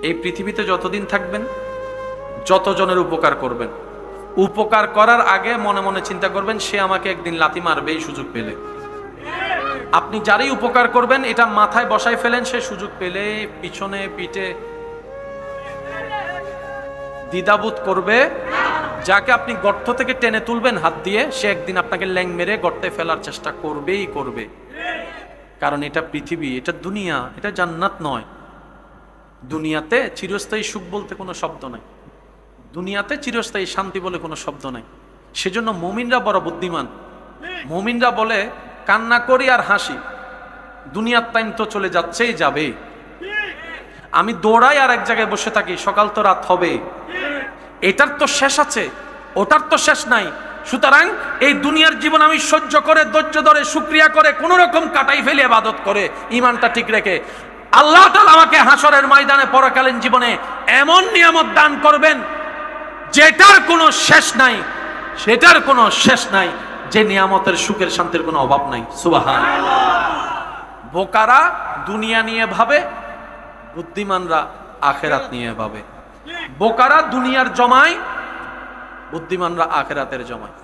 এই পৃথিবীতে যতদিন থাকবেন যতজনের উপকার করবেন, উপকার করার আগে মনে মনে চিন্তা করবেন সে আমাকে একদিন লাথি মারবে এই সুযোগ পেলে। আপনি যারই উপকার করবেন এটা মাথায় বসায় ফেলেন, সে সুযোগ পেলে পিছনে পিঠে দ্বিধাবোধ করবে। যাকে আপনি গর্ত থেকে টেনে তুলবেন হাত দিয়ে, সে একদিন আপনাকে ল্যাং মেরে গর্তে ফেলার চেষ্টা করবেই করবে। কারণ এটা পৃথিবী, এটা দুনিয়া, এটা জান্নাত নয়। দুনিয়াতে চিরস্থায়ী সুখ বলতে কোনো শব্দ নাই, দুনিয়াতে চিরস্থায়ী শান্তি বলে কোনো শব্দ নাই। সেজন্য মুমিনরা বড় বুদ্ধিমান। মুমিনরা বলে কান্না করি আর হাসি, দুনিয়ার টাইম তো চলে যাচ্ছেই যাবে। আমি দৌড়াই আর এক জায়গায় বসে থাকি, সকাল তো রাত হবে। এটার তো শেষ আছে, ওটার তো শেষ নাই। সুতরাং এই দুনিয়ার জীবন আমি সহ্য করে, ধৈর্য ধরে, শুকরিয়া করে, কোন রকম কাটাই ফেলে ইবাদত করে, ইমানটা ঠিক রেখে আল্লাহ তাআলা আমাকে হাসরের ময়দানে পরকালীন জীবনে এমন নিয়ামত দান করবেন যেটার কোনো শেষ নাই, সেটার কোনো শেষ নাই, যে নিয়ামতের সুখের শান্তির কোনো অভাব নাই। সুবহানাল্লাহ। বোকারা দুনিয়া নিয়ে ভাবে, বুদ্ধিমানরা আখেরাত নিয়ে ভাবে। বোকারা দুনিয়ার জমায়, বুদ্ধিমানরা আখেরাতের জমায়।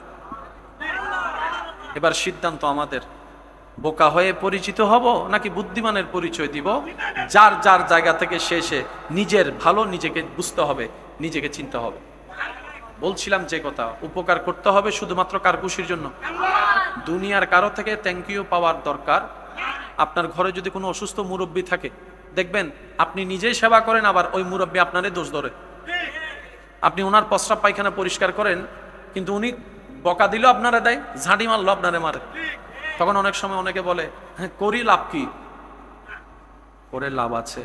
এবার সিদ্ধান্ত আমাদের, বোকা হয়ে পরিচিত হব নাকি বুদ্ধিমানের পরিচয় দিব? যার যার জায়গা থেকে শেষে নিজের ভালো নিজেকে বুঝতে হবে, নিজেকে চিনতে হবে। বলছিলাম যে কথা, উপকার করতে হবে শুধুমাত্র কার খুশির জন্য। দুনিয়ার কারো থেকে থ্যাংক ইউ পাওয়ার দরকার। আপনার ঘরে যদি কোনো অসুস্থ মুরব্বী থাকে, দেখবেন আপনি নিজেই সেবা করেন, আবার ওই মুরব্বী আপনারে দোষ ধরে। আপনি ওনার প্রস্রাব পায়খানা পরিষ্কার করেন, কিন্তু উনি বকা দিল আপনারা দেয়, ঝাঁটি মারলো আপনারে মারে। তখন অনেক সময় অনেকে বলে, হ্যাঁ করি লাভ কি? করে লাভ আছে,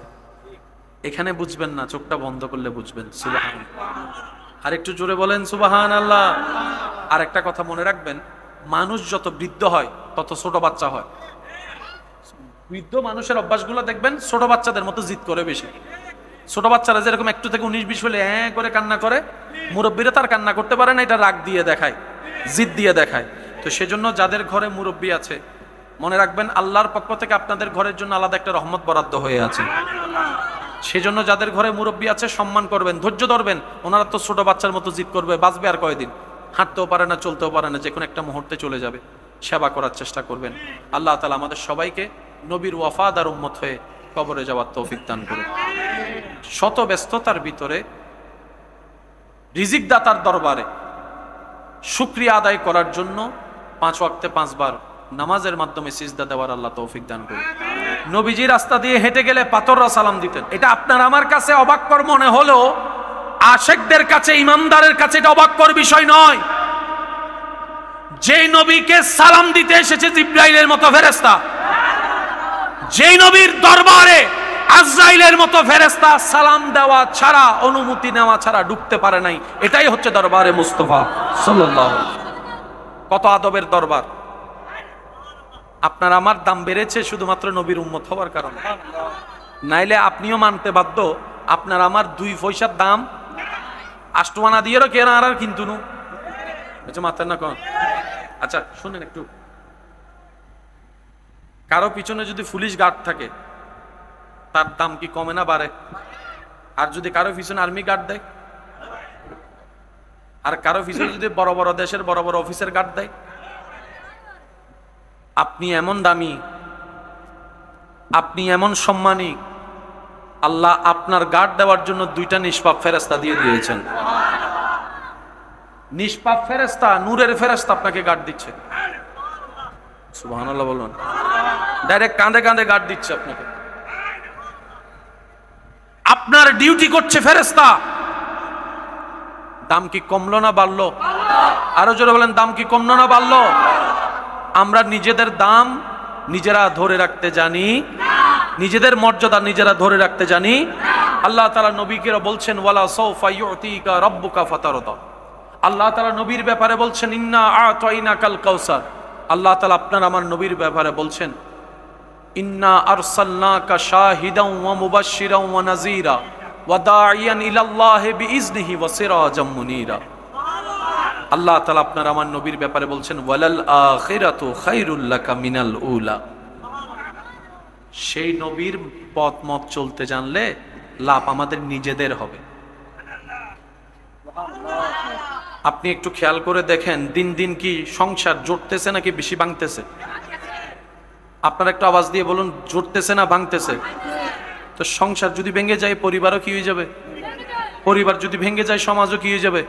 এখানে বুঝবেন না, চোখটা বন্ধ করলে বুঝবেন। সুবহানাল্লাহ। আর একটু জোরে বলেন সুবহানাল্লাহ। আর একটা কথা মনে রাখবেন, মানুষ যত বৃদ্ধ হয় তত ছোট বাচ্চা হয়। বৃদ্ধ মানুষের অভ্যাসগুলো দেখবেন ছোট বাচ্চাদের মতো জিদ করে বেশি। ছোট বাচ্চারা যেরকম একটু থেকে 19-20 হলে হ্যাঁ করে কান্না করে, মুরব্বীরা তার কান্না করতে পারে না, এটা রাগ দিয়ে দেখায়, জিদ দিয়ে দেখায়। তো সেজন্য যাদের ঘরে মুরব্বী আছে, মনে রাখবেন আল্লাহর পক্ষ থেকে আপনাদের ঘরের জন্য আলাদা একটা রহমত বরাদ্দ হয়ে আছে। সেজন্য যাদের ঘরে মুরব্বী আছে সম্মান করবেন, ধৈর্য ধরবেন। ওনারা তো ছোট বাচ্চার মতো জিদ করবে, বাঁচবে আর কয়দিন, হাঁটতেও পারে না, চলতেও পারে না, যে কোনো একটা মুহূর্তে চলে যাবে। সেবা করার চেষ্টা করবেন। আল্লাহ তাআলা আমাদের সবাইকে নবীর ওয়াফাদার উম্মত হয়ে কবরে যাওয়ার তৌফিক দান করুন। শত ব্যস্ততার ভিতরে রিজিক দাতার দরবারে শুকরিয়া আদায় করার জন্য 5 ওয়াক্তে 5 বার নামাজের মাধ্যমে সিজদা দেওয়ার আল্লাহ তৌফিক দান করুন। নবীজি রাস্তা দিয়ে হেঁটে গেলে পাথররা সালাম দিতেন। এটা আপনার আমার কাছে অবাককর মনে হলেও আশেকদের কাছে, ইমানদারের কাছে এটা অবাককর বিষয় নয়। যেই নবীকে সালাম দিতে এসেছে জিবরাইলের মতো ফেরেশতা, যেই নবীর দরবারে আজরাইলের মতো ফেরেশতা সালাম দেওয়া ছাড়া, অনুমতি নেওয়া ছাড়া ঢুকতে পারে নাই, এটাই হচ্ছে দরবারে মুস্তাফা সাল্লাল্লাহু আলাইহি ওয়াসাল্লাম। কত আদবের দরবার। আপনার আমার দাম বেড়েছে শুধুমাত্র নবীর উম্মত হওয়ার কারণে। নাইলে আপনিও মানতে বাধ্য, আপনার আমার 2 পয়সার দাম 8 আনা দিয়েও কেনা আর কিন্তু নু মাথায় না কোন। আচ্ছা শুনেন একটু, কারো পিছনে যদি পুলিশ গার্ড থাকে তার দাম কি কমে না বাড়ে? আর যদি কারো পিছনে আর্মি গার্ড দেয়, আর কারো পিছনে যদি বড় বড় দেশের বড় বড় অফিসের গার্ড দেয়, আপনি এমন দামি, আপনি এমন সম্মানী, আল্লাহ আপনার গার্ড দেওয়ার জন্য 2টা নিষ্পাপ ফেরেশতা দিয়ে দিয়েছেন। নিষ্পাপ ফেরেশতা, নূরের ফেরেশতা আপনাকে গার্ড দিচ্ছে। সুবহানাল্লাহ বলুন। ডাইরেক্ট কাঁধে কাঁধে গার্ড দিচ্ছে আপনাকে। আপনার ডিউটি করছে ফেরেশতা। দাম কি কমলো না বাড়লো? আরো জোরে বলেন, দাম কি কমলো না বাড়লো? আমরা নিজেদের দাম নিজেরা ধরে রাখতে জানি, নিজেদের মর্যাদা নিজেরা ধরে রাখতে জানি। আল্লাহ তাআলা নবীকে বলছেন, ওয়ালা সাউফা ইউতিকা রাব্বুকা ফাতারদা। আল্লাহ তাআলা নবীর ব্যাপারে বলছেন, ইন্না আ'তাইনাকাল কাউসার। আল্লাহ তাআলা আপনার আমার নবীর ব্যাপারে বলছেন, ইন্না আরসালনাকা শাহিদাও ওয়া মুবাশশিরাও ওয়া নাযীরা ওয়া দাঈয়ান ইলাল্লাহি বিইজনিহি ওয়া সিরাজাম মুনীরা। আল্লাহ তাআলা আপনার আমার নবীর ব্যাপারে বলছেন, ওয়ালাল আখিরাতু খায়রুল লাকা মিনাল উলা। সেই নবীর পথ মত চলতে জানলে লাভ আমাদের নিজেদের হবে। আপনি একটু খেয়াল করে দেখেন, দিন দিন কি সংসার জুটতেছে নাকি বেশি ভাঙতেছে? আপনার একটা আওয়াজ দিয়ে বলুন, জুটতেছে না ভাঙতেছে? তো সংসার যদি ভেঙে যায় পরিবারও কি হয়ে যাবে? পরিবার যদি ভেঙে যায় সমাজও কি হয়ে যাবে?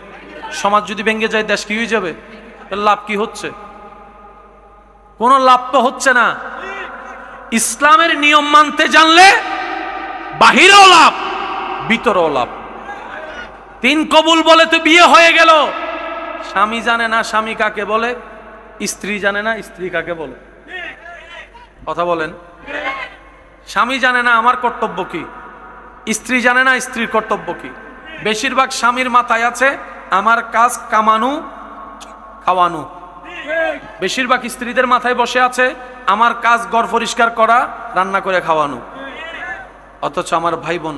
সমাজ যদি ভেঙে যায় দেশ কি হয়ে যাবে? লাভ কি হচ্ছে? কোনো লাভ তো হচ্ছে না। ইসলামের নিয়ম মানতে জানলে বাহিরেও লাভ, ভিতরেও লাভ। তিন কবুল বলে তো বিয়ে হয়ে গেল, স্বামী জানে না স্বামী কাকে বলে, স্ত্রী জানে না স্ত্রী কাকে বলে। কথা বলেন। স্বামী জানে না আমার কর্তব্য কি, স্ত্রী জানে না স্ত্রীর কর্তব্য কি। বেশিরভাগ স্বামীর মাথায় আছে আমার কাজ কামানো খাওয়ানো। বেশিরভাগ স্ত্রীদের মাথায় বসে আছে আমার কাজ ঘর পরিষ্কার করা, রান্না করে খাওয়ানো। অথচ আমার ভাই বোন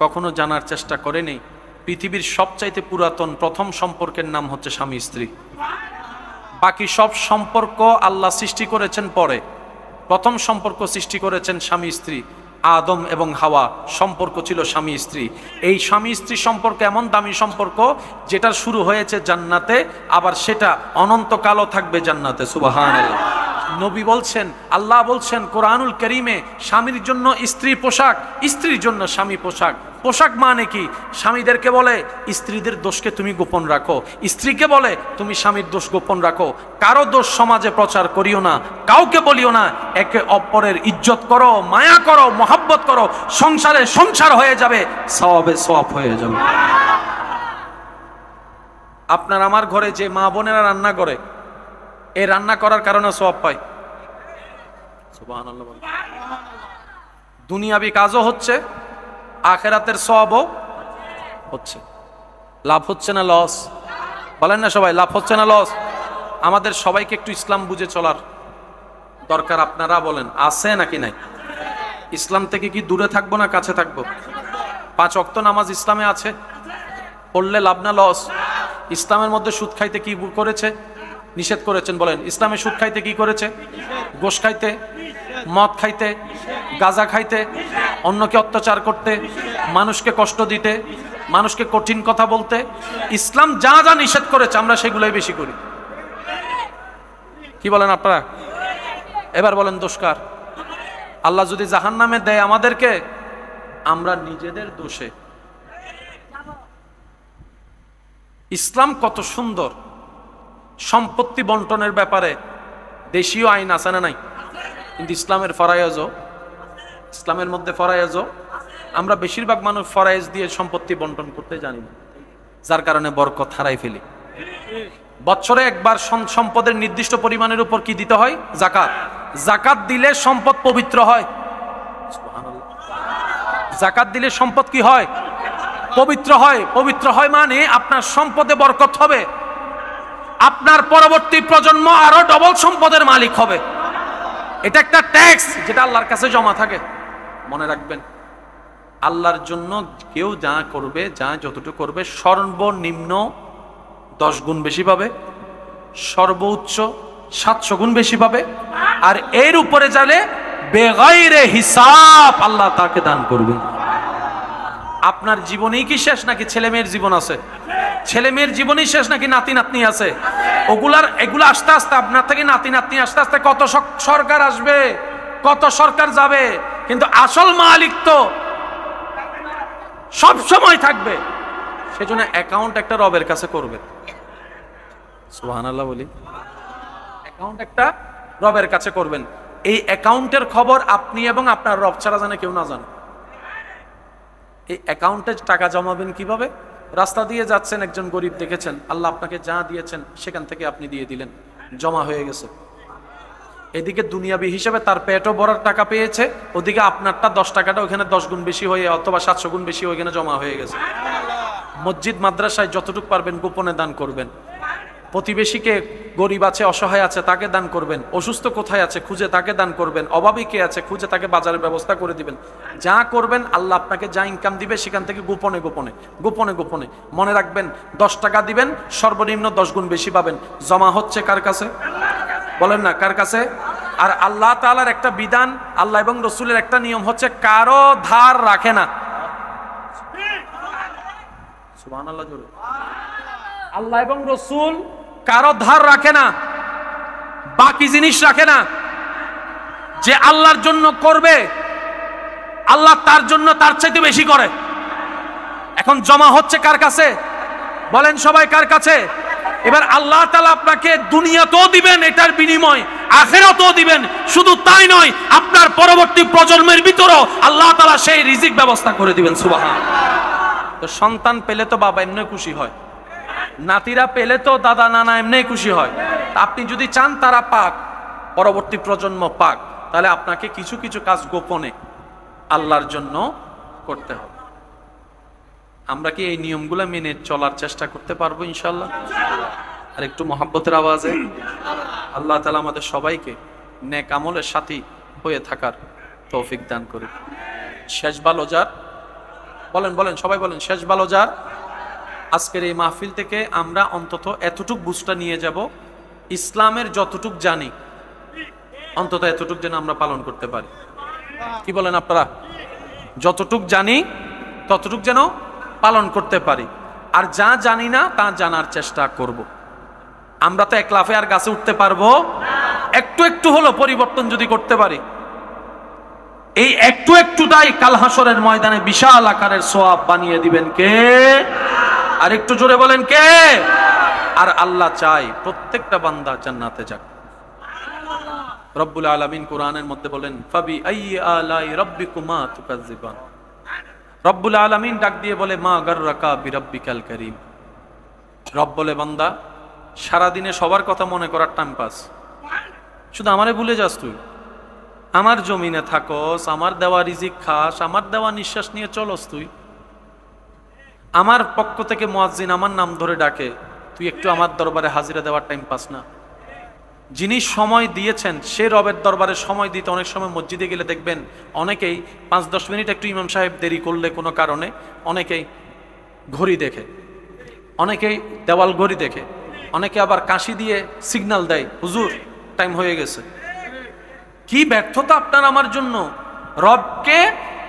কখনো জানার চেষ্টা করেনি পৃথিবীর সবচাইতে পুরাতন প্রথম সম্পর্কের নাম হচ্ছে স্বামী স্ত্রী। বাকি সব সম্পর্ক আল্লাহ সৃষ্টি করেছেন পরে, প্রথম সম্পর্ক সৃষ্টি করেছেন স্বামী স্ত্রী। আদম এবং হাওয়া সম্পর্ক ছিল স্বামী স্ত্রী। এই স্বামী স্ত্রী সম্পর্ক এমন দামি সম্পর্ক যেটা শুরু হয়েছে জান্নাতে, আবার সেটা অনন্তকালও থাকবে জান্নাতে। সুবহানাল্লাহ। নবী বলছেন, আল্লাহ বলছেন কোরআনুল কারীমে, স্বামীর জন্য স্ত্রী পোশাক, স্ত্রীর জন্য স্বামী পোশাক। পোশাক মানে কি? স্বামীদেরকে বলে স্ত্রীদের দোষকে তুমি গোপন রাখো, স্ত্রীকে বলে তুমি স্বামীর দোষ গোপন রাখো। কারো দোষ সমাজে প্রচার করিও না, কাউকে বলিও না। একে অপরের ইজ্জত করো, মায়া করো, মহব্বত করো, সংসারে সংসার হয়ে যাবে, সওয়াবে সওয়াব হয়ে যাবে। আপনার আমার ঘরে যে মা বোনেরা রান্না করে, এই রান্না করার কারণে সওয়াব পায়। সুবহানাল্লাহ। দুনিয়াবি কাজও হচ্ছে, আখেরাতের সওয়াবও হচ্ছে। লাভ হচ্ছে না লস? বলেন না সবাই, লাভ হচ্ছে না লস? আমাদের সবাইকে একটু ইসলাম বুঝে চলার দরকার। আপনারা বলেন আছে নাকি নাই? ইসলাম থেকে কি দূরে থাকবো না কাছে থাকবো? 5 ওয়াক্ত নামাজ ইসলামে আছে, পড়লে লাভ না লস? ইসলামের মধ্যে সুদ খাইতে কি করেছে? নিষেধ করেছেন। বলেন ইসলামে সুদ খাইতে কি করেছে? গোশ খাইতে, মদ খাইতে, গাঁজা খাইতে, অন্যকে অত্যাচার করতে, মানুষকে কষ্ট দিতে, মানুষকে কঠিন কথা বলতে। ইসলাম যা যা নিষেধ করেছে আমরা সেগুলোই বেশি করি। কি বলেন আপনারা? এবার বলেন দোষ কার? আল্লাহ যদি জাহান্নামে দেয় আমাদেরকে, আমরা নিজেদের দোষে। ইসলাম কত সুন্দর। সম্পত্তি বন্টনের ব্যাপারে দেশীয় আইন আছে না নাই? কিন্তু ইসলামের ফরায়েজও, ইসলামের মধ্যে ফরায়েজও, আমরা বেশিরভাগ মানুষ ফরায়েজ দিয়ে সম্পত্তি বন্টন করতে জানি না, যার কারণে বরকত হারাই ফেলি। বছরে একবার সম্পদের নির্দিষ্ট পরিমাণের উপর কি দিতে হয়? যাকাত। যাকাত দিলে সম্পদ পবিত্র হয়। যাকাত দিলে সম্পদ কি হয়? পবিত্র হয়। পবিত্র হয় মানে আপনার সম্পদে বরকত হবে, আপনার পরবর্তী প্রজন্ম আরো ডবল সম্পদের মালিক হবে। এটা একটা ট্যাক্স যেটা আল্লাহর কাছে জমা থাকে। মনে রাখবেন, আল্লাহর জন্য কেউ যা করবে, যা যতটুকু করবে, সর্বনিম্ন 10 গুণ বেশি পাবে, সর্বোচ্চ 700 গুণ বেশি পাবে। আর এর উপরে যাবে বেগাইরে হিসাব আল্লাহ তাকে দান করবে। আপনার জীবনেই কি শেষ নাকি ছেলে মেয়ের জীবন আছে? ছেলে মেয়ের জীবনই শেষ নাকি নাতি নাতনি আছে? এগুলা আস্তে আস্তে আপনার থেকে নাতি নাতনি আস্তে আস্তে কত সরকার আসবে, কত সরকার যাবে, কিন্তু আসল মালিক তো সব সময় থাকবে। সেজন্য অ্যাকাউন্ট একটা রবের কাছে করবে। সুবহানাল্লাহ বলি। অ্যাকাউন্ট একটা রবের কাছে করবেন। এই অ্যাকাউন্টের খবর আপনি এবং আপনার রব ছাড়া জানে কেউ না জানে। এই অ্যাকাউন্টে টাকা জমাবেন কিভাবে? রাস্তা দিয়ে যাচ্ছেন, একজন গরিব দেখেছেন, আল্লাহ আপনাকে যা দিয়েছেন সেখান থেকে আপনি দিয়ে দিলেন, জমা হয়ে গেছে। এদিকে দুনিয়াবি হিসেবে তার পেটও ভরার টাকা পেয়েছে, ওদিকে আপনারটা 10 টাকাটা ওখানে 10 গুণ বেশি হয়ে অথবা 700 গুণ বেশি ওইখানে জমা হয়ে গেছে। মসজিদ মাদ্রাসায় যতটুকু পারবেন গোপনে দান করবেন। প্রতিবেশীকে, গরিব আছে, অসহায় আছে, তাকে দান করবেন। অসুস্থ কোথায় আছে খুঁজে তাকে দান করবেন। অভাবী কে আছে খুঁজে তাকে বাজারের ব্যবস্থা করে দিবেন। যা করবেন আল্লাহ আপনাকে যা ইনকাম দিবে সেখান থেকে গোপনে গোপনে গোপনে গোপনে। মনে রাখবেন 10 টাকা দিবেন, সর্বনিম্ন 10 গুণ বেশি পাবেন। জমা হচ্ছে কার কাছে? বলেন না কার কাছে? আর আল্লাহ তাআলার একটা বিধান, আল্লাহ এবং রসুলের একটা নিয়ম হচ্ছে কারো ধার রাখে না। সুবহানাল্লাহ জোরে। আল্লাহ এবং রসুল কারো ধার রাখে না, বাকি জিনিস রাখে না। যে আল্লাহর জন্য করবে, আল্লাহ তার জন্য তার চাইতে বেশি করে। এখন জমা হচ্ছে কার কাছে? বলেন সবাই, কার কাছে? এবার আল্লাহ তাআলা আপনাকে দুনিয়াতেও দিবেন, এটার বিনিময় আখিরাতেও দিবেন। শুধু তাই নয়, আপনার পরবর্তী প্রজন্মের ভিতরেও আল্লাহ তাআলা সেই রিজিক ব্যবস্থা করে দিবেন। সুবহানাল্লাহ। তো সন্তান পেলে তো বাবা এমনি খুশি হয়, নাতিরা পেলে তো দাদা নানা এমনি খুশি হয়। আপনি যদি চান তারা পাক, পরবর্তী প্রজন্ম পাক, তাহলে আপনাকে কিছু কিছু কাজ গোপনে আল্লাহর জন্য করতে হবে। আমরা কি এই নিয়মগুলো মেনে চলার চেষ্টা করতে পারবো ইনশাআল্লাহ? আর একটু মহব্বতের আওয়াজে আল্লাহ তাআলা আমাদের সবাইকে নেক আমলের সাথী হয়ে থাকার তৌফিক দান করে। শেষ ভালো যার, বলেন বলেন সবাই বলেন, শেষ ভালো যার। আজকের এই মাহফিল থেকে আমরা অন্তত এতটুক বুঝটা নিয়ে যাব, ইসলামের যতটুক জানি অন্তত এতটুক যেন আমরা পালন করতে পারি। কি বলেন আপনারা? যতটুক জানি ততটুক যেন পালন করতে পারি, আর যা জানি না তা জানার চেষ্টা করব। আমরা তো এক লাফে আর গাছে উঠতে পারবো? একটু একটু হলো পরিবর্তন যদি করতে পারি, এই একটু একটুটাই কাল হাসরের ময়দানে বিশাল আকারের সওয়াব বানিয়ে দিবেন কে? আর একটু জোরে বলেন কে? আর আল্লাহ চাই প্রত্যেকটা বান্দা জান্নাতে যাক। রব্বুল আলামিন কোরআনের মধ্যে বলেন, ফাবি আইয়ি আলাই রাব্বিকুমা তুকাজ্জিবান। রব্বুল আলামিন ডাক দিয়ে বলে, মা গাররাকা বিরাব্বিকাল কারীম। রব বলে, বান্দা সারাদিনে সবার কথা মনে করার টাইম পাস, শুধু আমারে ভুলে যাস তুই। আমার জমিনে থাকস, আমার দেওয়া রিজিক খাস, আমার দেওয়া নিঃশ্বাস নিয়ে চলস তুই। আমার পক্ষ থেকে মুয়াজ্জিন আমার নাম ধরে ডাকে, তুই একটু আমার দরবারে হাজিরা দেওয়ার টাইম পাস না। যিনি সময় দিয়েছেন সে রবের দরবারে সময় দিতে অনেক সময় মসজিদে গেলে দেখবেন অনেকেই 5-10 মিনিট একটু ইমাম সাহেব দেরি করলে কোনো কারণে অনেকেই ঘড়ি দেখে, অনেকেই দেওয়াল ঘড়ি দেখে, অনেকে আবার কাশি দিয়ে সিগন্যাল দেয়, হুজুর টাইম হয়ে গেছে। কি ব্যর্থতা আপনার আমার জন্য! রবকে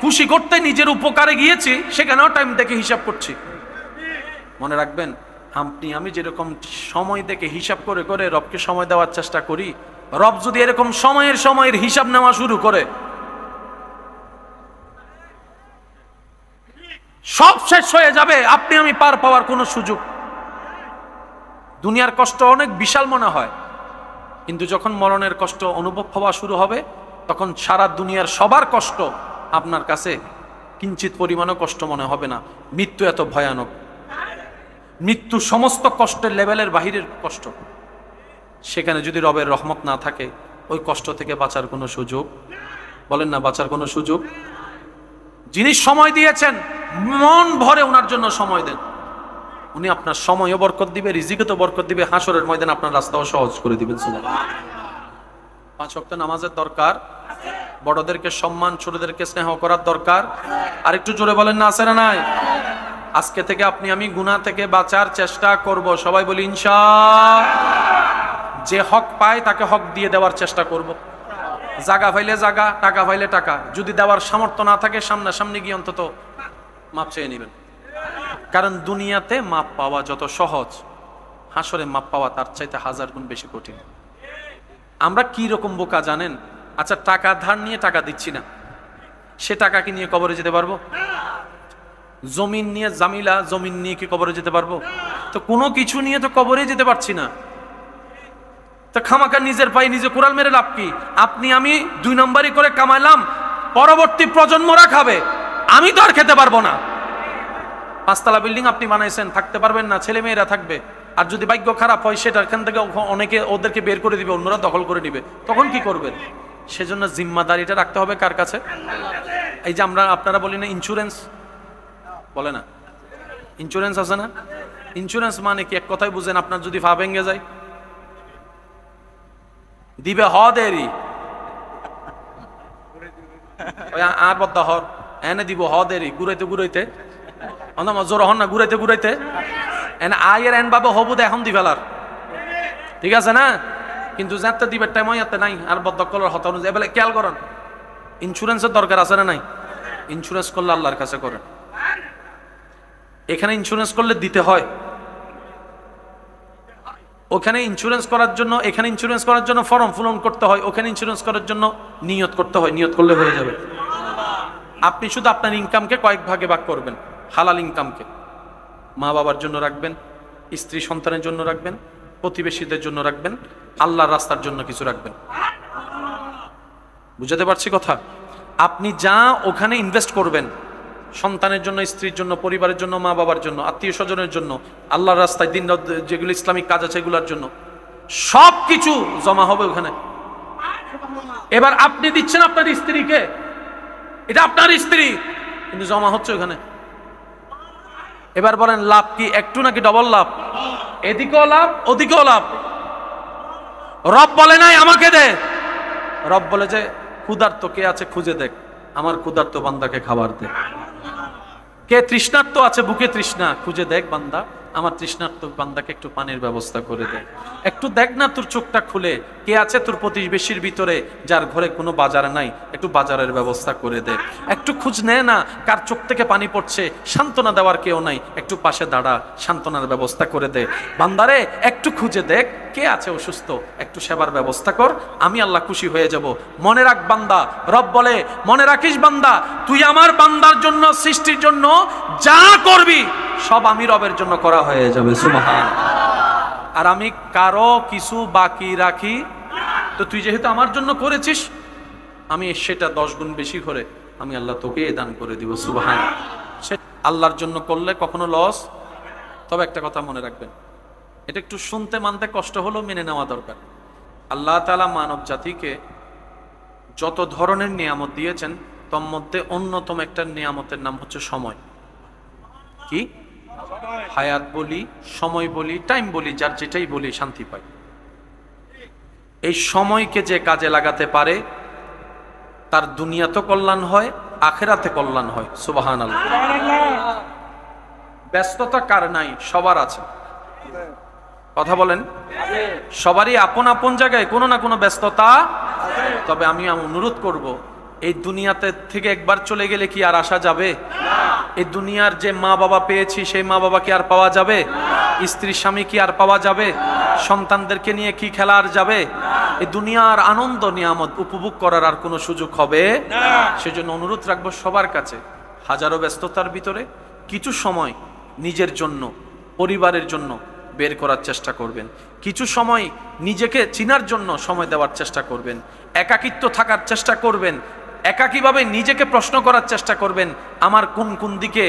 খুশি করতে নিজের উপকারে গিয়েছি, সেখানেও টাইম দেখে হিসাব করছি। মনে রাখবেন, আপনি আমি যেরকম সময় দেখে হিসাব করে করে রবকে সময় দেওয়ার চেষ্টা করি, রব যদি এরকম সময়ের হিসাব নেওয়া শুরু করে, সব শেষ হয়ে যাবে, আপনি আমি পার পাওয়ার কোনো সুযোগ। দুনিয়ার কষ্ট অনেক বিশাল মনে হয়, কিন্তু যখন মরণের কষ্ট অনুভব হওয়া শুরু হবে, তখন সারা দুনিয়ার সবার কষ্ট আপনার কাছে কিঞ্চিত পরিমাণও কষ্ট মনে হবে না। মৃত্যু এত ভয়ানক, মৃত্যু সমস্ত কষ্টের লেভেলের বাহিরের কষ্ট। সেখানে যদি রবের রহমত না থাকে, ওই কষ্ট থেকে বাঁচার কোনো সুযোগ, বলেন না, বাঁচার কোনো সুযোগ। যিনি সময় দিয়েছেন, মন ভরে ওনার জন্য সময় দেন, উনি আপনার সময়ও বরকত দিবে, রিজিকে তো বরকত দিবে, হাসরের ময়দানে আপনার রাস্তাও সহজ করে দিবেন। সুবহানাল্লাহ। 5 ওয়াক্ত নামাজের দরকার, বড়দেরকে সম্মান, ছোটদেরকে স্নেহ করার দরকার। আর একটু জোরে বলেন না, আছে না নাই? আজকে থেকে আপনি আমি গুনাহ থেকে বাঁচার চেষ্টা করব, সবাই বলি ইনশাআল্লাহ। যে হক পায় তাকে হক দিয়ে দেওয়ার চেষ্টা করব। জায়গা পাইলে জায়গা, টাকা পাইলে টাকা, যদি দেওয়ার সামর্থ্য না থাকে সামনাসামনি গিয়ে অন্তত মাপ চেয়ে নেবেন। কারণ দুনিয়াতে মাপ পাওয়া যত সহজ, হাসরে মাপ পাওয়া তার চাইতে 1000 গুণ বেশি কঠিন। আমরা কি রকম বোকা জানেন? আচ্ছা, টাকা ধার নিয়ে টাকা দিচ্ছি না, সে টাকা কি নিয়ে কবরে যেতে পারবো? জমিন নিয়ে জামিলা, জমিন নিয়ে কি কবরে যেতে পারবো? তো কোনো কিছু নিয়ে তো কবরে যেতে পারছি না, তো খামাকা নিজের পায়ে নিজে কোরাল মেরে লাভ কি? আপনি আমি 2 নম্বরই করে কামাইলাম, পরবর্তী প্রজন্মরা খাবে, আমি তো আর খেতে পারবো না। 5 তলা বিল্ডিং আপনি বানাইছেন, থাকতে পারবেন না, ছেলে মেয়েরা থাকবে। আর যদি ভাগ্য খারাপ হয়, সেটা এখান থেকে অনেকে ওদেরকে বের করে দিবে, অন্যরা দখল করে নিবে, তখন কি করবেন? সেজন্য জিম্মাদারিটা রাখতে হবে কার কাছে? এই যে আপনারা বলি না ইন্স্যুরেন্স, বলে না ইন্স্যুরেন্স আছে না? ইন্স্যুরেন্স মানে কি? এক কথাই বুঝেন, আপনার যদি পা ভেঙে যায়, দিবে হ দেরি আর বদ্দা হর এনে দিব হ দেরি, ঘুরাইতে ঘুরাইতে জোর হন না, ঘুরাইতে ঘুরাইতে এনে আয়ের এন ভাবে হবু এখন দি ফেলার, ঠিক আছে না? কিন্তু যাতে দিবে টাইম ইয়াতে নাই, আর বদ্ধকলের হত অনুযায়ী এবেলে খেয়াল করেন। ইন্স্যুরেন্সের দরকার আছে না নাই? ইন্স্যুরেন্স করলে আল্লাহর কাছে করেন। এখানে ইন্স্যুরেন্স করলে দিতে হয়, ওখানে ইন্স্যুরেন্স করার জন্য, এখানে ইন্স্যুরেন্স করার জন্য ফর্ম পূরণ করতে হয়, ওখানে ইন্স্যুরেন্স করার জন্য নিয়ত করতে হয়, নিয়ত করলে হয়ে যাবে। আপনি শুধু আপনার ইনকামকে কয়েক ভাগে ভাগ করবেন। হালাল ইনকামকে মা বাবার জন্য রাখবেন, স্ত্রী সন্তানের জন্য রাখবেন, প্রতিবেশীদের জন্য রাখবেন, আল্লাহর রাস্তার জন্য কিছু রাখবেন। বুঝাতে পারছি কথা? আপনি যা ওখানে ইনভেস্ট করবেন, সন্তানের জন্য, স্ত্রীর জন্য, পরিবারের জন্য, মা বাবার জন্য, আত্মীয় স্বজনের জন্য, আল্লাহর রাস্তায় দিন যেগুলো ইসলামিক কাজ আছে এগুলোর জন্য, সব কিছু জমা হবে ওখানে। এবার আপনি দিচ্ছেন আপনার স্ত্রীকে, এটা আপনার স্ত্রী, কিন্তু জমা হচ্ছে ওখানে। এবার বলেন লাভ কি একটু নাকি ডবল লাভ? এদিকেও লাভ, ওদিকেও লাভ। রব বলে নাই আমাকে দে, রব বলে যে ক্ষুধার্ত কে আছে খুঁজে দেখ, আমার ক্ষুধার্ত বান্দাকে খাবার দে। কে তৃষ্ণার্ত আছে, বুকে তৃষ্ণা, খুঁজে দেখ বান্দা, আমার তৃষ্ণার্ত বান্দাকে একটু পানির ব্যবস্থা করে দে। একটু দেখ না তোর চোখটা খুলে, কে আছে তোর প্রতিবেশীর ভিতরে যার ঘরে কোনো বাজার নাই, একটু বাজারের ব্যবস্থা করে দে। একটু খোঁজ নে না কার চোখ থেকে পানি পড়ছে, সান্ত্বনা দেওয়ার কেউ নাই, একটু পাশে দাঁড়া, সান্ত্বনার ব্যবস্থা করে দে। বান্দারে একটু খুঁজে দেখ কে আছে অসুস্থ, একটু সেবার ব্যবস্থা কর, আমি আল্লাহ খুশি হয়ে যাব। মনে রাখ বান্দা, রব বলে মনে রাখিস বান্দা, তুই আমার বান্দার জন্য, সৃষ্টির জন্য যা করবি সব আমি রবের জন্য করা হয়ে যাবে। সুবহান। আর আমি কারো কিছু বাকি রাখি, তো তুই যেহেতু আমার জন্য করেছিস, আমি সেটা 10 গুণ বেশি করে আমি আল্লাহ তোকে দান করে দিব। সুবহান। সে আল্লাহর জন্য করলে কখনো লস। তবে একটা কথা মনে রাখবেন, এটা একটু শুনতে মানতে কষ্ট হলেও মেনে নেওয়া দরকার। আল্লাহ তাআলা মানব জাতিকে যত ধরনের নিয়ামত দিয়েছেন, তার মধ্যে অন্যতম একটা নিয়ামতের নাম হচ্ছে সময়। কি? হায়াত বলি, সময় বলি, টাইম বলি, যার যেটাই বলি শান্তি পাই। এই সময়কে যে কাজে লাগাতে পারে তার দুনিয়াতে কল্যাণ হয়, আখিরাতে কল্যাণ হয়। সুবহানাল্লাহ। ব্যস্ততা কার নাই? সবার আছে। কথা বলেন, সবারই আপন আপন জায়গায় কোনো না কোনো ব্যস্ততা। তবে আমি অনুরোধ করব, এই দুনিয়াতে থেকে একবার চলে গেলে কি আর আসা যাবে? এই দুনিয়ার যে মা বাবা পেয়েছি সেই মা বাবা কি আর পাওয়া যাবে? স্ত্রী স্বামী কি আর পাওয়া যাবে? সন্তানদেরকে নিয়ে কি খেলা আর যাবে? এই দুনিয়ার আনন্দ নিয়ামত উপভোগ করার আর কোনো সুযোগ হবে না। সেজন্য অনুরোধ রাখবো সবার কাছে, হাজারো ব্যস্ততার ভিতরে কিছু সময় নিজের জন্য, পরিবারের জন্য বের করার চেষ্টা করবেন। কিছু সময় নিজেকে চিনার জন্য সময় দেওয়ার চেষ্টা করবেন। একাকিত্ব থাকার চেষ্টা করবেন। একাকীভাবে নিজেকে প্রশ্ন করার চেষ্টা করবেন, আমার কোন কোন দিকে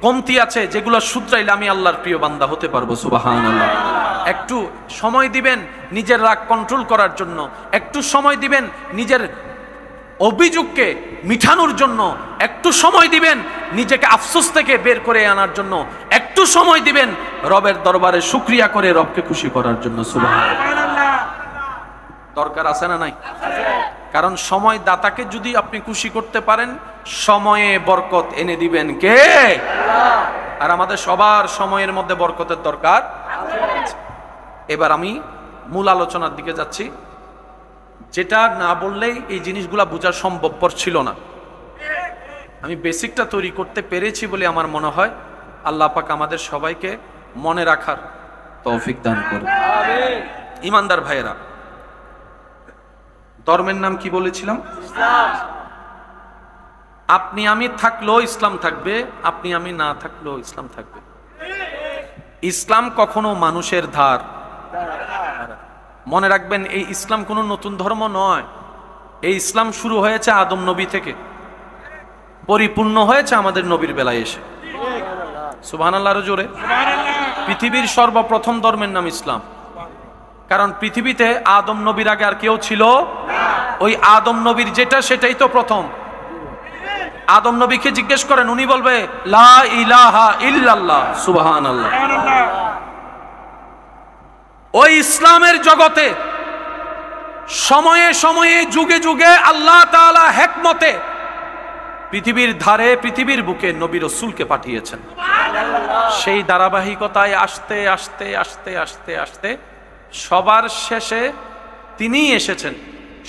কমতি আছে যেগুলো শুধরাইলে আমি আল্লাহর প্রিয় বান্দা হতে পারবো। সুবহানাল্লাহ। একটু সময় দিবেন নিজের রাগ কন্ট্রোল করার জন্য, একটু সময় দিবেন নিজের অভিযোগকে মিঠানোর জন্য, একটু সময় দিবেন নিজেকে আফসোস থেকে বের করে আনার জন্য, একটু সময় দিবেন রবের দরবারে শুকরিয়া করে রবকে খুশি করার জন্য। সুবহানাল্লাহ। দরকার আছে না নাই? কারণ সময় দাতাকে যদি আপনি খুশি করতে পারেন, সময়ে বরকত এনে দিবেন কে? আর আমাদের সবার সময়ের মধ্যে বরকতের দরকার। এবার আমি মূল আলোচনার দিকে যাচ্ছি, যেটা না বললেই এই জিনিসগুলা বোঝা সম্ভবপর ছিল না। আমি বেসিকটা তৈরি করতে পেরেছি বলে আমার মনে হয়। আল্লাহ পাক আমাদের সবাইকে মনে রাখার তৌফিক দান করুন। আমিন। ইমানদার ভাইয়েরা, ধর্মের নাম কি বলেছিলাম? ইসলাম। আপনি আমি থাকলেও ইসলাম থাকবে, আপনি আমি না থাকলেও ইসলাম থাকবে। ইসলাম কখনো মানুষের ধার। মনে রাখবেন, এই ইসলাম কোনো নতুন ধর্ম নয়। এই ইসলাম শুরু হয়েছে আদম নবী থেকে, পরিপূর্ণ হয়েছে আমাদের নবীর বেলায় এসে। সুবহানাল্লাহর জোরে। পৃথিবীর সর্বপ্রথম ধর্মের নাম ইসলাম। কারণ পৃথিবীতে আদম নবীর আগে আর কেউ ছিল? ওই আদম নবীর যেটা সেটাই তো প্রথম। আদম নবীকে জিজ্ঞেস করেন, উনি বলবে লা ইলাহা ইল্লাল্লাহ। সুবহানাল্লাহ। ওই ইসলামের জগতে সময়ে সময়ে যুগে যুগে আল্লাহ তাআলা হিকমতে পৃথিবীর ধারে, পৃথিবীর বুকে নবী রাসূলকে পাঠিয়েছেন। সেই ধারাবাহিকতায় আস্তে আস্তে আস্তে আস্তে আস্তে সবার শেষে তিনিই এসেছেন।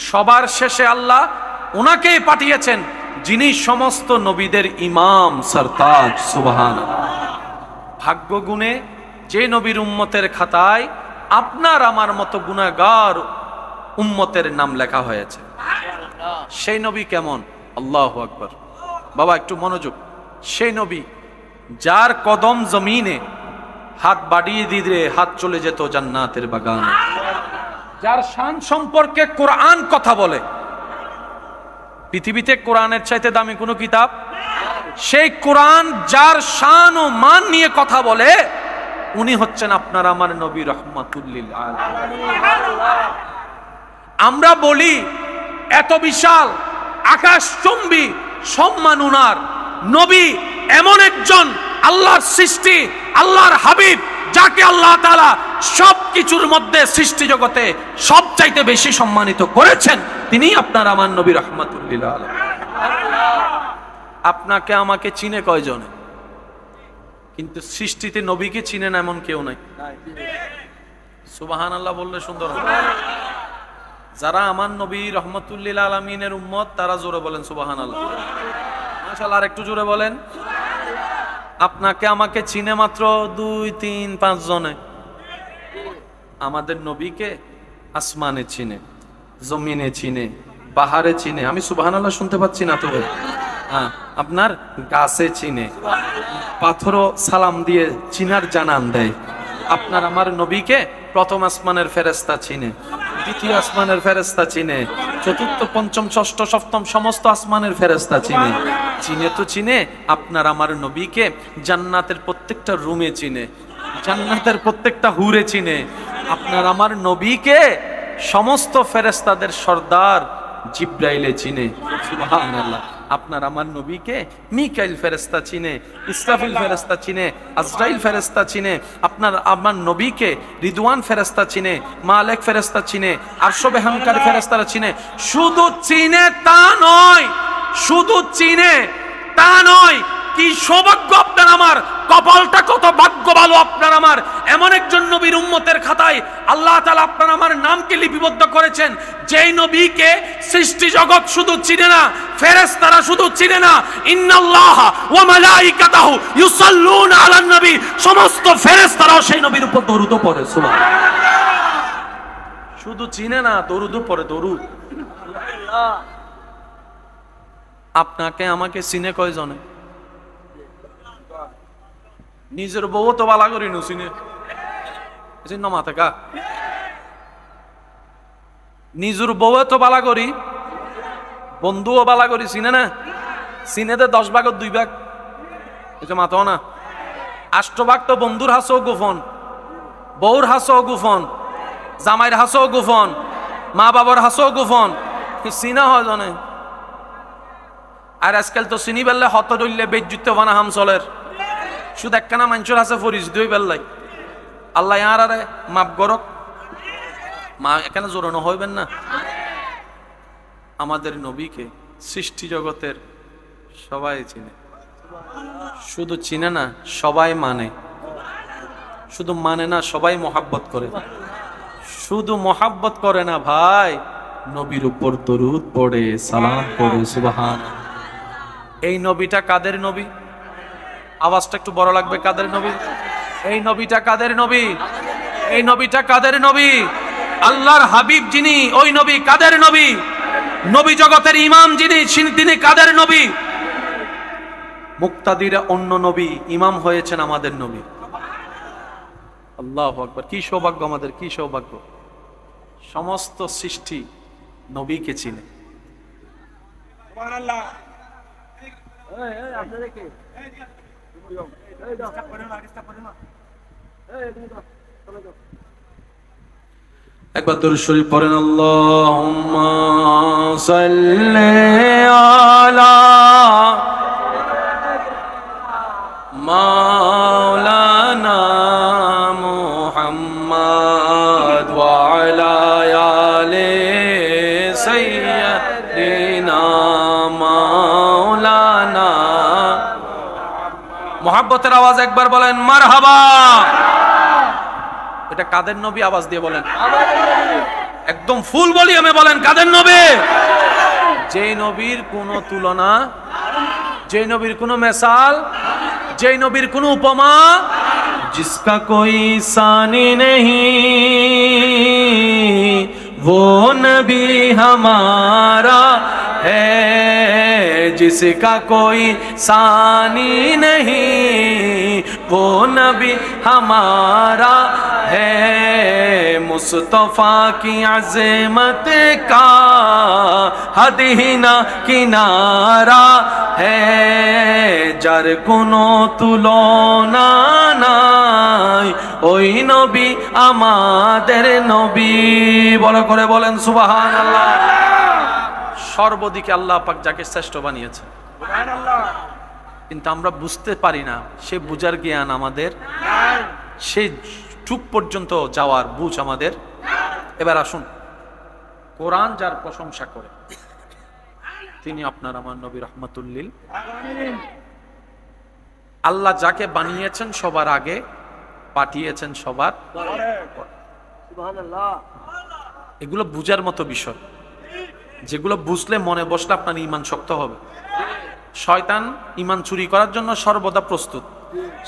সবার শেষে আল্লাহ ওনাকেই পাঠিয়েছেন, যিনি সমস্ত নবীদের ইমাম, সরতাজ। সুবহানাল্লাহ। ভাগ্য গুণে যে নবীর উম্মতের খাতায় আপনার আমার মতো গুনাহগার উম্মতের নাম লেখা হয়েছে। সেই নবী কেমন? আল্লাহু আকবার। বাবা একটু মনোযোগ। সেই নবী যার কদম জমিনে হাত বাড়িয়ে দিলে হাত চলে যেত জান্নাতের বাগানে, যার শান সম্পর্কে কোরআন কথা বলে। পৃথিবীতে কোরআনের চাইতে দামি কোনো কিতাব? সেই কোরআন যার শান ও মান নিয়ে কথা বলে, উনি হচ্ছেন আপনার আমার নবী রাহমাতুল লিল আলামিন। আমরা বলি এত বিশাল আকাশচুম্বী সম্মান উনার। নবী এমন একজন আল্লাহর সৃষ্টি, আল্লাহর হাবিব, যাকে আল্লাহ তাআলা সবকিছুর মধ্যে সৃষ্টি জগতে সবচাইতে বেশি সম্মানিত করেছেন। তিনি আপনার আমার নবী রাহমাতুল লিল আলামিন। আপনাকে আমাকে চিনে কয়জনে? কিন্তু সৃষ্টিতে নবীকে চিনে না এমন কেউ নাই। সুবহানাল্লাহ বললে সুন্দর হবে। যারা আমার নবী রাহমাতুল লিল আলামিনের উম্মত তারা জোরে বলেন সুবহানাল্লাহ। মাশাআল্লাহ, আর একটু জোরে বলেন। আপনাকে আমাকে চিনে মাত্র 2, 3, 5 জনে। আমাদের নবীকে আসমানে চিনে, জমিনে চিনে, পাহাড়ে চিনে। আমি সুবহানাল্লাহ শুনতে পাচ্ছি না তো? হ্যাঁ, আপনার গাছে চিনে, পাথরও সালাম দিয়ে চিনার জানান দেয়। আপনার আমার নবীকে প্রথম আসমানের ফেরেশতা চিনে, দ্বিতীয় আসমানের ফেরেশতা চিনে, চতুর্থ, পঞ্চম, ষষ্ঠ, সপ্তম সমস্ত আসমানের ফেরেশতা চিনে। চিনে তো চিনে, আপনার আমার নবীকে জান্নাতের প্রত্যেকটা রুমে চিনে, জান্নাতের প্রত্যেকটা হুরে চিনে। আপনার আমার নবীকে সমস্ত ফেরেশতাদের সর্দার জিব্রাইলে চিনে। সুবহানাল্লাহ। আপনার আমার নবীকে মিকাইল ফেরেশতা চিনে, ইসরাফিল ফেরেশতা চিনে, আজরাইল ফেরেশতা চিনে। আপনার আমার নবীকে রিদওয়ান ফেরেশতা চিনে, মালেক ফেরেশতা চিনে, আরশ বেহানকারী ফেরেশতারা চিনে। শুধু চিনে তা নয়, শুধু চিনে তা নয়, কি সৌভাগ্য আপনার আমার, কপালটা কত ভাগ্য ভালো আপনার আমার। এমন একজন নবীর উম্মতের খাতায় আল্লাহ তাআলা আপনার আমার নামকে লিপিবদ্ধ করেছেন, যেই নবীকে সৃষ্টি জগৎ শুধু চিনে না, ফেরেশতারা শুধু চিনে না, ইন্নাল্লাহা ওয়া মালাইকাতাহু ইউসাল্লুনা আলান নবী, সমস্ত ফেরেশতারাও সেই নবীর উপর দরুদ পড়ে। সুবহানাল্লাহ। শুধু চিনে না, দরুদ পড়ে, দরুদ। আপনাকে আমাকে চিনে কয়জনে? নিজের বউ তো বালা করি নু চিনে মাথা কা, নিজের বউ তো বালা করি, বন্ধুও বালা করি চিনে না? চিনেতে 10 ভাগের 2 ভাগ মাথাও না। 8 ভাগ তো বন্ধুর হাসও গোপন, বউর হাসও গোপন, জামাইয়ের হাসও গোপন, মা বাবার হাসও গোপন, চিনা হয় জনে। আর আজকাল তো চিনি বেললে হত ধরলে বেজ্জুত বানা হাম চলের। শুধু একখানা মানুষের আছে পরিচিত হয়ে বেললাই। আল্লাহ আর আরে মাপ গরক, মা এখানে জোরানো হইবেন না। আমাদের নবীকে সৃষ্টি জগতের সবাই চিনে। শুধু চিনে না, সবাই মানে। শুধু মানে না, সবাই মহাব্বত করে। শুধু মহাব্বত করে না ভাই, নবীর উপর দরুদ পড়ে, সালাম পড়ে। সুবহানাল্লাহ। এই নবীটা কাদের নবী? আওয়াজটা একটু বড় লাগবে। কাদের নবী? এই নবীটা কাদের নবী? এই নবীটা কাদের নবী? আল্লাহর হাবিব যিনি, ওই নবী কাদের নবী? নবী জগতের ইমাম যিনি, তিনি কাদের নবী? মুক্তাদিরা অন্য নবী, ইমাম হয়েছেন আমাদের নবী। আল্লাহু আকবার। কি সৌভাগ্য আমাদের, কি সৌভাগ্য। সমস্ত সৃষ্টি নবীকে চিনে। সুবহানাল্লাহ। একবার দরুদ শরীফ পড়েন। আল্লাহুম্মা সাল্লি আলা মাওলানা মুহাম্মদ ওয়া আলা আলি সাইয়্যিদিনা মাওলানা। মুহাব্বতের আওয়াজ একবার বলেন মারহাবা। এটা কাদের নবী? আওয়াজ দিয়ে বলেন, একদম ফুল ভলিউমে বলেন কাদের নবী? যেই নবীর কোনো তুলনা, যেই নবীর কোনো মেসাল, যেই নবীর কোনো উপমা जिसका कोई सानी नहीं वो नबी हमारा है, जिसका कोई सानी नहीं वो नबी हमारा है, मुस्तफा की अज़मत का हद ही ना किनारा है, जार कोनो तुलना নাই ওই নবী আমাদের নবী। বড় করে বলেন সুবহানাল্লাহ। সর্বদিকে আল্লাহ পাক যাকে শ্রেষ্ঠ বানিয়েছে সুবহানাল্লাহ, কিন্তু আমরা বুঝতে পারি না, সে বুঝার জ্ঞান আমাদের নাই, সেই চুপ পর্যন্ত যাওয়ার বুঝ আমাদের। এবার আসুন, কোরআন যার প্রশংসা করে তিনি আপনার আমার নবী রাহমাতুল লিল আলামিন। আল্লাহ যাকে বানিয়েছেন সবার আগে, পাঠিয়েছেন সবার পরে। সুবহানাল্লাহ। এগুলো বুঝার মতো বিষয়, যেগুলো বুঝলে মনে বসলে আপনার ঈমান শক্ত হবে। শয়তান ঈমান চুরি করার জন্য সর্বদা প্রস্তুত,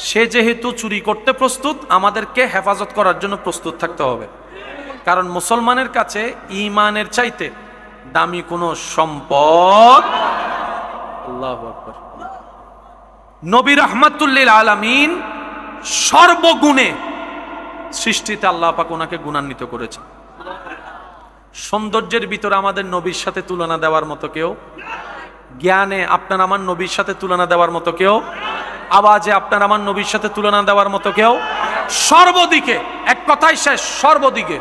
সে যেহেতু চুরি করতে প্রস্তুত, আমাদেরকে হেফাজত করার জন্য প্রস্তুত থাকতে হবে। কারণ মুসলমানের কাছে ঈমানের চাইতে দামি কোনো সম্পদ। আল্লাহু আকবার। নবী রাহমাতুল লিল আলামিন সর্বগুণে সৃষ্টিতে আল্লাহ পাক ওনাকে গুণান্বিত করেছেন। সৌন্দর্যের ভিতরে আমাদের নবীর সাথে তুলনা দেওয়ার মতো কেউ, জ্ঞানে আপনার আমার নবীর সাথে তুলনা দেওয়ার মতো কেউ, আওয়াজে আপনার আমার নবীর সাথে তুলনা দেওয়ার মতো কেউ, সর্বদিকে এক কথাই শেষ, সর্বদিকে।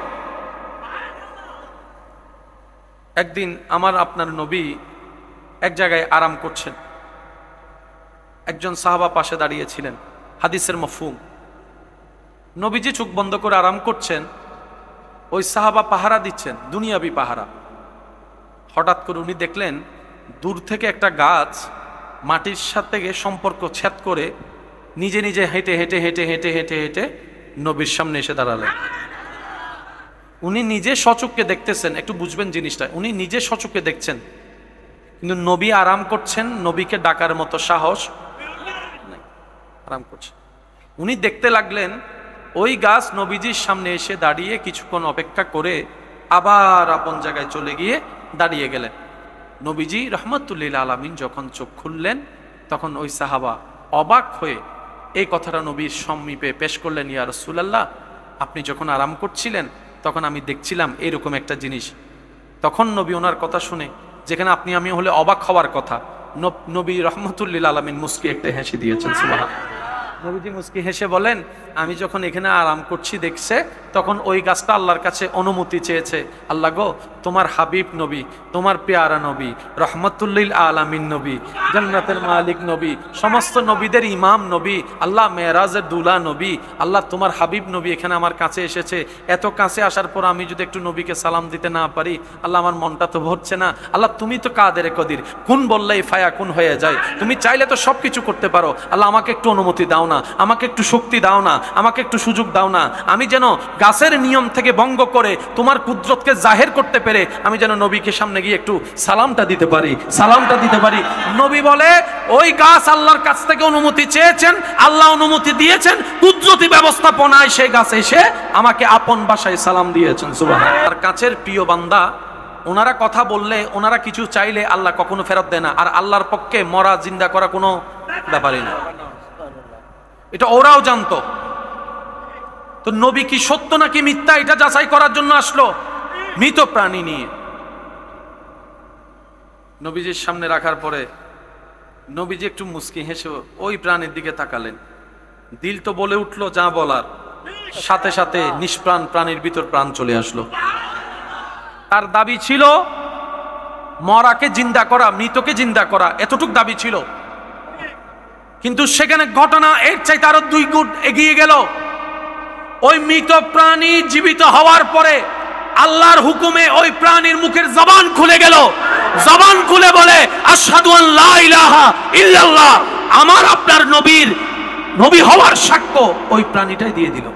একদিন আমার আপনার নবী এক জায়গায় আরাম করছেন, একজন সাহাবা পাশে দাঁড়িয়েছিলেন, হাদিসের মফহুম। নবীজি চোখ বন্ধ করে আরাম করছেন, ওই সাহাবা পাহারা দিচ্ছেন, দুনিয়াবি পাহারা। হঠাৎ করে উনি দেখলেন দূর থেকে একটা গাছ মাটির সাথে সম্পর্ক ছেদ করে নিজে নিজে হেঁটে হেঁটে হেঁটে হেঁটে হেঁটে হেঁটে নবীর সামনে এসে দাঁড়ালেন। উনি নিজে সচক্ষে দেখতেছেন, একটু বুঝবেন জিনিসটা, উনি নিজে সচক্ষে দেখছেন, কিন্তু নবী আরাম করছেন, নবীকে ডাকার মতো সাহস নাই, আরাম করছেন। উনি দেখতে লাগলেন ওই গাছ নবীজির সামনে এসে দাঁড়িয়ে কিছুক্ষণ অপেক্ষা করে আবার আপন জায়গায় চলে গিয়ে দাঁড়িয়ে গেলেন। নবীজি রাহমাতুল লিল আলামিন যখন চোখ খুললেন, তখন ওই সাহাবা অবাক হয়ে এই কথাটা নবীর সমীপে পেশ করলেন, ইয়া রাসূলুল্লাহ, আপনি যখন আরাম করছিলেন তখন আমি দেখছিলাম এরকম একটা জিনিস। তখন নবী ওনার কথা শুনে, যেখানে আপনি আমি হলে অবাক হওয়ার কথা, নবী রাহমাতুল লিল আলামিন মুস্কি একটা হেসে দিয়েছেন। সুবহানাল্লাহ। নবীজি মুস্কি হেসে বলেন, আমি যখন এখানে আরাম করছি দেখছে, তখন ওই গাছটা আল্লাহর কাছে অনুমতি চেয়েছে, আল্লাহ গো, তোমার হাবিব নবী, তোমার পেয়ারা নবী, রহমতুল লিল আলামিন নবী, জান্নাতের মালিক নবী, সমস্ত নবীদের ইমাম নবী, আল্লাহ মেরাজের দুলা নবী, আল্লাহ তোমার হাবিব নবী এখানে আমার কাছে এসেছে। এত কাছে আসার পর আমি যদি একটু নবীকে সালাম দিতে না পারি, আল্লাহ আমার মনটা তো ভরছে না। আল্লাহ তুমি তো কাদের কদির, কোন বললেই ফায়া কোন হয়ে যায়, তুমি চাইলে তো সব কিছু করতে পারো। আল্লাহ আমাকে একটু অনুমতি দাও না, আমাকে একটু শক্তি দাও না, আমাকে একটু সুযোগ দাও না, আমি যেন গাছের নিয়ম থেকে ভঙ্গ করে তোমার কুদরতকে জাহের করতে পেরে আমি যেন নবীকে সামনে গিয়ে একটু সালামটা দিতে পারি, সালামটা দিতে পারি। নবী বলে, ওই গাছ আল্লাহর কাছ থেকে অনুমতি চেয়েছেন, আল্লাহ অনুমতি দিয়েছেন, কুদরতি ব্যবস্থাপনায় সেই গাছ এসে আমাকে আপন ভাষায় সালাম দিয়েছেন। সুবহানাল্লাহ। আর কাছের প্রিয় বান্দা, ওনারা কথা বললে, ওনারা কিছু চাইলে আল্লাহ কখনো ফেরত দেয় না। আর আল্লাহর পক্ষে মরা জিন্দা করা কোনো ব্যাপারই না, এটা ওরাও জানতো। তো নবী কি সত্য নাকি মিথ্যা এটা যাচাই করার জন্য আসলো মৃত প্রাণী নিয়ে। নবীজির সামনে রাখার পরে নবীজি একটু মুস্কি হেসে ওই প্রাণীর দিকে তাকালেন। দিল তো বলে উঠলো যা বলার, সাথে সাথে নিষ্প্রাণ প্রাণীর ভিতর প্রাণ চলে আসলো। তার দাবি ছিল মরাকে জিন্দা করা, মৃতকে জিন্দা করা, এতটুক দাবি ছিল। কিন্তু সেখানে ঘটনা এর চাইতে আরো 2 গুণ এগিয়ে গেল। ওই মৃত প্রাণী জীবিত হওয়ার পরে আল্লাহর হুকুমে ওই প্রাণীর মুখের জবান খুলে গেল। জবান খুলে বলে, আশহাদু আন লা ইলাহা ইল্লাল্লাহ, আমার আপনার নবীর নবী হওয়ার সাক্ষ্য ওই প্রাণীটাই দিয়ে দিল।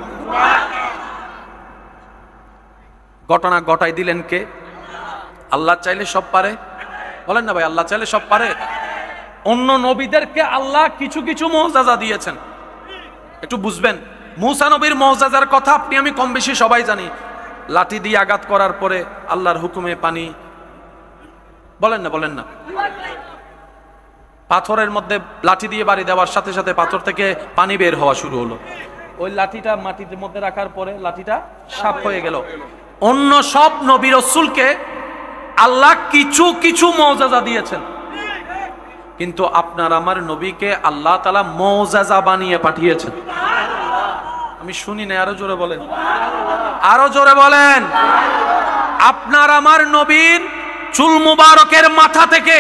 ঘটনা ঘটাই দিলেন কে? আল্লাহ চাইলে সব পারে। বলেন না ভাই, আল্লাহ চাইলে সব পারে। অন্য নবীদেরকে আল্লাহ কিছু কিছু মুআজিজা দিয়েছেন, একটু বুঝবেন। মূসা নবীর মুআজিজার কথা আপনি আমি কম বেশি সবাই জানি। লাঠি দিয়ে আঘাত করার পরে আল্লাহর হুকুমে পানি, বলেন না, পাথরের মধ্যে লাঠি দিয়ে বাড়ি দেওয়ার সাথে সাথে পাথর থেকে পানি বের হওয়া শুরু হলো। ওই লাঠিটা মাটির মধ্যে রাখার পরে লাঠিটা সাফ হয়ে গেল। অন্য সব নবী রাসূলকে আল্লাহ কিছু কিছু মুআজিজা দিয়েছেন, কিন্তু আপনার আমার নবীকে আল্লাহ তাআলা মুআজিজা বানিয়ে পাঠিয়েছেন। আমি শুনি না, আরো জোরে বলেন, আরো জোরে বলেন। আপনার আমার নবীর চুল মুবারকের মাথা থেকে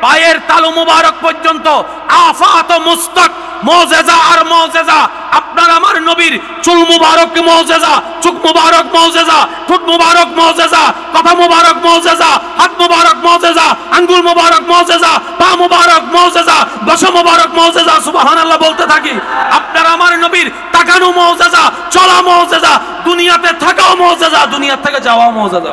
পায়ের তালু মুবারক পর্যন্ত আফাত মুস্তাক মুআজিজা আর মুআজিজা। আপনার আমার নবীর চুল মুবারক মুআজিজা, চোখ মুবারক মুআজিজা, ঠোঁট মুবারক মুআজিজা, কথা মুবারক মুআজিজা, হাত মুবারক মুআজিজা, আঙ্গুল মুবারক মুআজিজা, পা মুবারক মুআজিজা, দশা মুবারক মুআজিজা। সুবহানাল্লাহ বলতে থাকি। আপনার আমার নবীর তাকানো মুআজিজা, চলা মুআজিজা, দুনিয়াতে থাকাও মুআজিজা, দুনিয়া থেকে যাওয়া মুআজিজা।